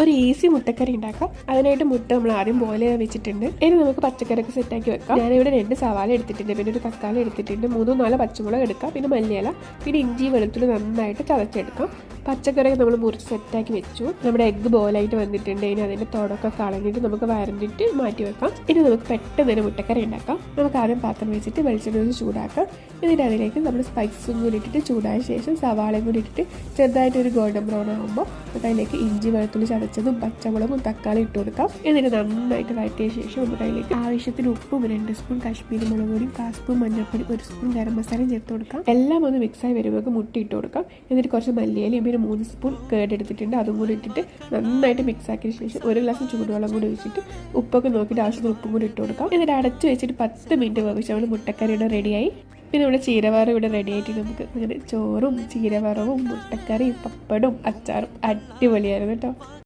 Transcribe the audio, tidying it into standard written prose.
ഒരു ഈസി മുട്ടക്കറി ഉണ്ടാക്കാം. അതിനായിട്ട് മുട്ട നമ്മൾ ആദ്യം ബോയിൽ ചെയ്യാൻ വെച്ചിട്ടുണ്ട്. ഇനി നമുക്ക് പച്ചക്കറിയൊക്കെ സെറ്റാക്കി വെക്കാം. ഞാനിവിടെ 2 സവാള എടുത്തിട്ടുണ്ട്, പിന്നെ ഒരു തക്കാളി എടുത്തിട്ടുണ്ട്, 3-4 പച്ചമുളക് എടുക്കാം, പിന്നെ മല്ലിയില, പിന്നെ ഇഞ്ചി വെളുത്തുള്ളി നന്നായിട്ട് ചതച്ചെടുക്കാം. പച്ചക്കറിയൊക്കെ നമ്മൾ മുറിച്ച് സെറ്റാക്കി വെച്ചു. നമ്മുടെ എഗ്ഗ് ബോയിലായിട്ട് വന്നിട്ടുണ്ട്. ഇനി അതിൻ്റെ തുടക്കം കളഞ്ഞിട്ട് നമുക്ക് വരണ്ടിട്ട് മാറ്റി വെക്കാം. ഇനി നമുക്ക് പെട്ടെന്ന് തന്നെ മുട്ടക്കറി ഉണ്ടാക്കാം. നമുക്ക് ആദ്യം പാത്രം വെച്ചിട്ട് വെളിച്ചെണ്ണ ഒന്ന് ചൂടാക്കാം. എന്നിട്ട് അതിലേക്ക് നമ്മൾ സ്പൈസസും കൂടി ഇട്ടിട്ട് ചൂടായ ശേഷം സവാളയും കൂടി ഇട്ടിട്ട് ചെറുതായിട്ട് ഒരു ഗോൾഡൻ ബ്രൗൺ ആകുമ്പോൾ അതിലേക്ക് ഇഞ്ചി വെളുത്തുള്ളി ചതച്ചതും പച്ചമുളകും തക്കാളി ഇട്ട് കൊടുക്കാം. എന്നിട്ട് നന്നായിട്ട് വഴറ്റിയ ശേഷം നമുക്ക് അതിലേക്ക് ആവശ്യത്തിന് ഉപ്പും 2 സ്പൂൺ കാശ്മീരി മുളക് പൊടിയും 1 സ്പൂൺ മഞ്ഞൾപ്പൊടി 1 സ്പൂൺ ഗരം മസാലയും ചേർത്ത് കൊടുക്കാം. എല്ലാം ഒന്ന് മിക്സായി വരുമ്പോൾ മുട്ട ഇട്ട് കൊടുക്കാം. എന്നിട്ട് കുറച്ച് മല്ലിയിലയും പിന്നെ 3 സ്പൂൺ കേട് എടുത്തിട്ടുണ്ട്, അതും കൂടി ഇട്ടിട്ട് നന്നായിട്ട് മിക്സ് ആക്കിയ ശേഷം 1 ഗ്ലാസ് ചൂടുവെള്ളം കൂടി ഒഴിച്ചിട്ട് ഉപ്പൊക്കെ നോക്കിയിട്ട് ആവശ്യത്തിന് ഉപ്പും കൂടി ഇട്ട് കൊടുക്കാം. എന്നിട്ട് അടച്ചു വെച്ചിട്ട് 10 മിനിറ്റ് വേവിച്ച് നമ്മൾ മുട്ടക്കറിയുടെ റെഡിയായി. പിന്നെ നമ്മുടെ ചീരവറവ് ഇവിടെ റെഡി ആയിട്ട് നമുക്ക് അങ്ങനെ ചോറും ചീരവറവും മുട്ടക്കറിയും പപ്പടും അച്ചാറും അടിപൊളിയായിരുന്നു കേട്ടോ.